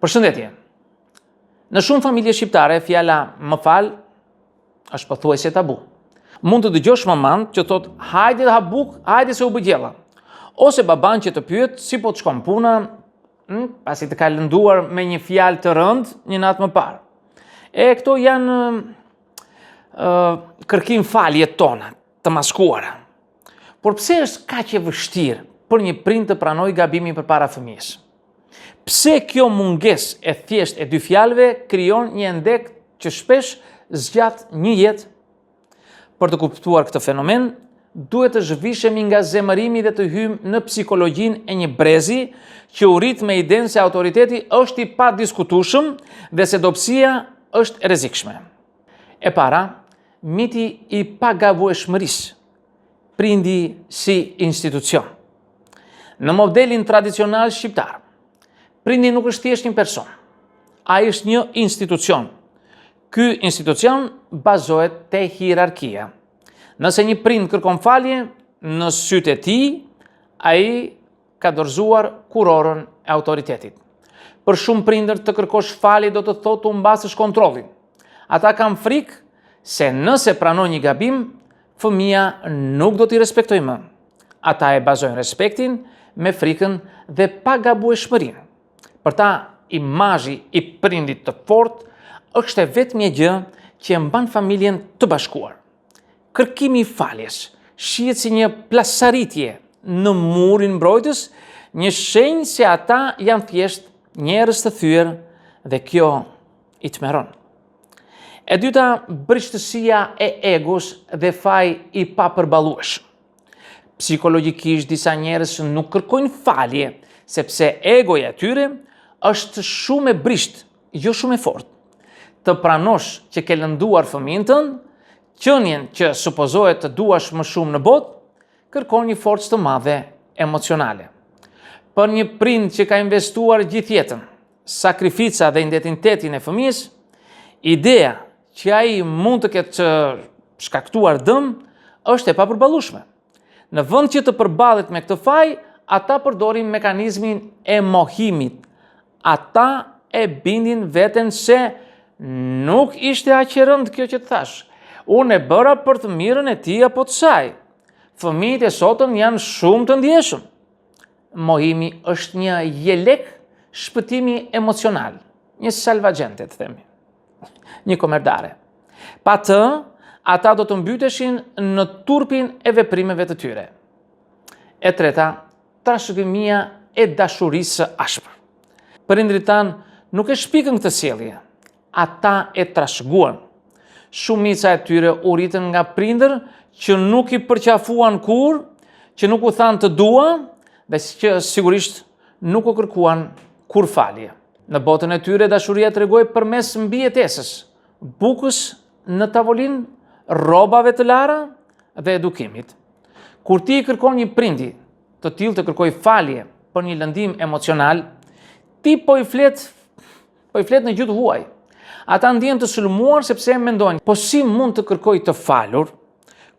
Përshëndetje. Në shumë familje shqiptare, fjala "më fal" është pothuajse tabu. Mund të dëgjosh maman që thot "hajde ha buk, hajde se u bëgjella", ose baban që të pyet si po të shkon puna, pasi të ka lënduar me një fjalë të rëndë një natë më parë. Këto janë kërkim faljet tona, të maskuara. Por pse është kaq e vështirë për një prind të pranojë gabimin përpara fëmijës? Pse kjo mungesë e thjesht e dy fjalëve krijon një ndek që shpesh zgjat një jetë? Për të kuptuar këtë fenomen, duhet të zhvishemi nga zemërimi dhe të hymë në psikologjinë e një brezi që u rrit me idenë se autoriteti është i padiskutueshëm dhe se dobësia është e rrezikshme. E para, miti i pagabueshmërisë, prindi si institucion. Në modelin tradicional shqiptar, prindi nuk është thjesht një person, ai është një institucion. Ky institucion bazohet te hierarkia. Nëse një prind kërkon falje, në sytë e tij, ai ka dorëzuar kurorën e autoritetit. Për shumë prindër të kërkosh falje do të thotë u mbasësh kontrollin. Ata kanë frikë se nëse pranon një gabim, fëmia nuk do t'i respektojë më. Ata e bazojnë respektin me frikën dhe pagabueshmërinë. Për ta, imazhi i prindit të fortë është e vetmja gjë që e mban familjen të bashkuar. Kërkimi i faljes shihet si një plasaritje në murin mbrojtës, një shenjë se ata janë thjesht njerëz të thyer dhe kjo i tmerron. E dyta, britshtësia e egos dhe faji i papërballueshëm. Psikologjikisht disa njerëz nuk kërkojnë falje sepse egoja e tyre është shumë e brisht, jo shumë e fortë. Të pranosh që ke lënduar fëmijën tënd, qenien që supozohet të duash më shumë në botë, kërkon një forcë të madhe emocionale. Për një prind që ka investuar gjithë jetën, sakrifica dhe identitetin e fëmijës, ideja që ai mund të ketë shkaktuar dëm është e papërballueshme. Në vend që të përballet me këtë faj, ata përdorin mekanizmin e mohimit. Ata e bindin veten se nuk ishte aq e rëndë kjo që të thash. Unë e bëra për të mirën e tij apo të saj. Fëmijët e sotëm janë shumë të ndjeshëm. Mohimi është një jelek shpëtimi emocional, një salvagente të themi, një komerdare. Pa të, ata do të mbyteshin në turpin e veprimeve të tyre. E treta, trashëgimia e dashurisë së ashpër. Prindrit tanë nuk e shpikën këtë sjellje, ata e trashëguan. Shumica e tyre u rritën nga prindër që nuk i përqafuan kur, që nuk u thanë të dua dhe që sigurisht nuk u kërkuan kur falje. Në botën e tyre dashuria tregoi përmes mbijetesës, bukës në tavolinë, rrobave të lara dhe edukimit. Kur ti kërkon një prindi të tillë të kërkoj falje për një lëndim emocional, ti po i flet në gjuhë huaj. Ata ndjen të sulmuar sepse mendojnë, po si mund të kërkoj të falur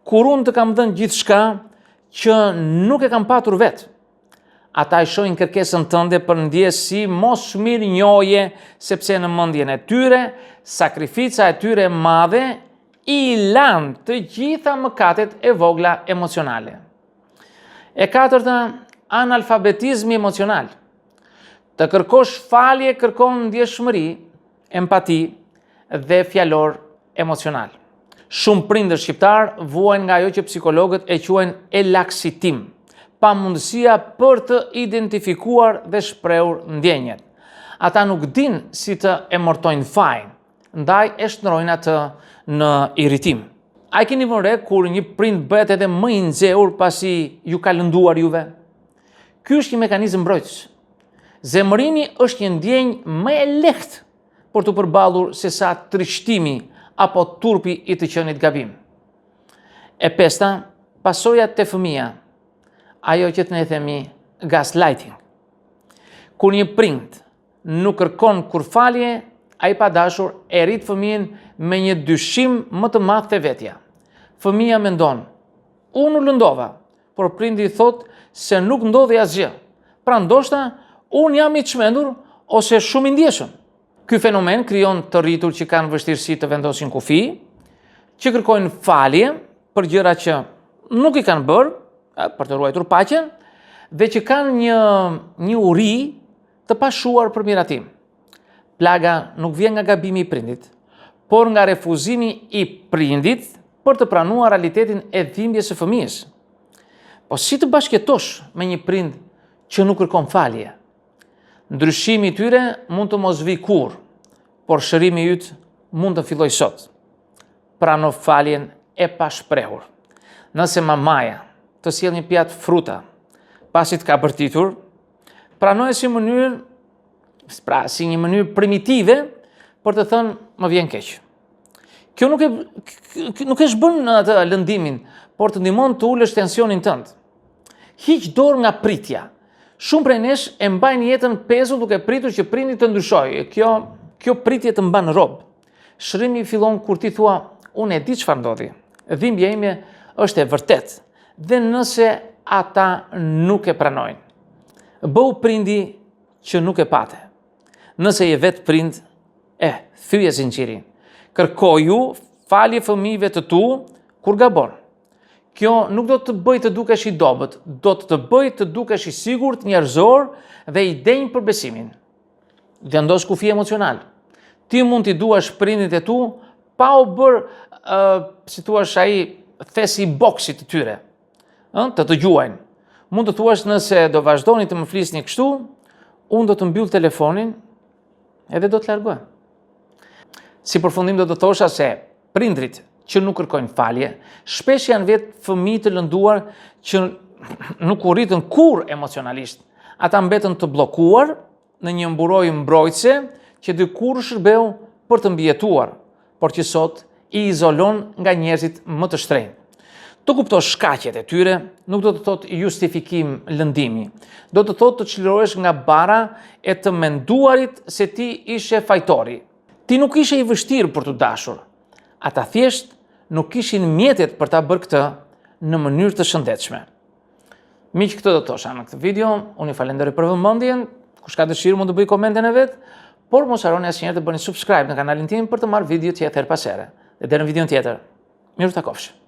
kur unë të kam dhënë gjithçka që nuk e kam patur vetë. Ata e shohin kërkesën tënde për ndjesë si mos mirënjohje sepse në mendjen e tyre, sakrifica e tyre madhe i lan të gjitha mëkatet e vogla emocionale. E katërta, analfabetizmi emocional. Të kërkosh falje kërkon ndjeshmëri, empati dhe fjalor emocional. Shumë prindër shqiptar vuajnë nga ajo që psikologët e quajnë elaksitim, pa mundësia për të identifikuar dhe shprehur ndjenjet. Ata nuk dinë si të emërtojnë fajin, ndaj e shndrojnë atë në irritim. A e keni vënë re kur një prind bëhet edhe më i nxehur pasi ju ka lënduar juve? Ky është një mekanizëm mbrojtës. Zemërimi është një ndjenjë më e lehtë për të përballur se sa trishtimi apo turpi i të qenit gabim. E pesta, pasojat te fëmia, ajo që ne themi gaslighting. Kur një prind nuk kërkon kur falje, ai pa dashur e rrit fëmijën me një dyshim më të madh te vetja. Fëmia mendon, unë u lëndova, por prindi thot se nuk ndodhi asgjë. Pra ndoshta unë jam i çmendur ose shumë i ndjeshëm. Ky fenomen krijon të rritur që kanë vështirësi të vendosin kufi, që kërkojnë falje për gjëra që nuk i kanë bërë, për të ruajtur paqen, dhe që kanë një uri të pashuar për miratim. Plaga nuk vjen nga gabimi i prindit, por nga refuzimi i prindit për të pranuar realitetin e dhimbjes së fëmijës. Po si të bashkëjetosh me një prind që nuk kërkon falje? Ndryshimi i tyre mund të mos vi kurrë, por shërimi yt mund të fillojë sot. Prano faljen e pashprehur. Nëse mamaja të sjell një pjatë fruta pasi të ka bërtitur, pranoje si një mënyrë primitive për të thënë më vjen keq. Kjo nuk e shbën atë lëndimin, por të ndihmon të ulësh tensionin tënd. Hiq dorë nga pritja. Shumë prej nesh e mbajnë jetën pezull duke pritur që prindi të ndryshojë. Kjo pritje të mban rob. Shërimi fillon kur ti thua, unë e di çfarë ndodhi. Dhimbja ime është e vërtetë. Dhe nëse ata nuk e pranojnë, bëu prindi që nuk e pate. Nëse je vetë prind, thyje zinxhirin. Kërkoju falje fëmijëve të tu kur gabon. Kjo nuk do të bëj të dukesh i dobët, do të bëj të dukesh i sigurt, njerëzor dhe i denj për besimin. Vendos kufi emocional. Ti mund t'i duash prindit e tu pa u bërë, si thua ai, thesi i boksit të tyre, të dëgjojnë. Mund të thuash, nëse do vazhdoni të më flisni kështu, unë do të mbyll telefonin edhe do të largohem. Si përfundim do të thosha se prindrit që nuk kërkojnë falje, shpesh janë vetë fëmijë të lënduar që nuk u rritën kurrë emocionalisht. Ata mbetën të bllokuar në një mburojë mbrojtëse që dikur shërbeu për të mbijetuar, por që sot i izolon nga njerëzit më të shtrenjtë. Të kuptosh shkaqjet e tyre nuk do të thotë justifikim lëndimi. Do të thotë të çlirohesh nga bara e të menduarit se ti ishe fajtori. Ti nuk ishe i vështirë për të dashur. Ata thjesht nuk kishin mjetet për ta bërë këtë në mënyrë të shëndetshme. Miq, këtë do të thosha në këtë video. Unë ju falenderoj për vëmendjen. Kush ka dëshirë mund të bëj komentin e vet, por mos harroni asnjëherë të bëni subscribe në kanalin tim për të marrë video tjetër pas here. Dhe deri në videon tjetër. Mirë takofsh.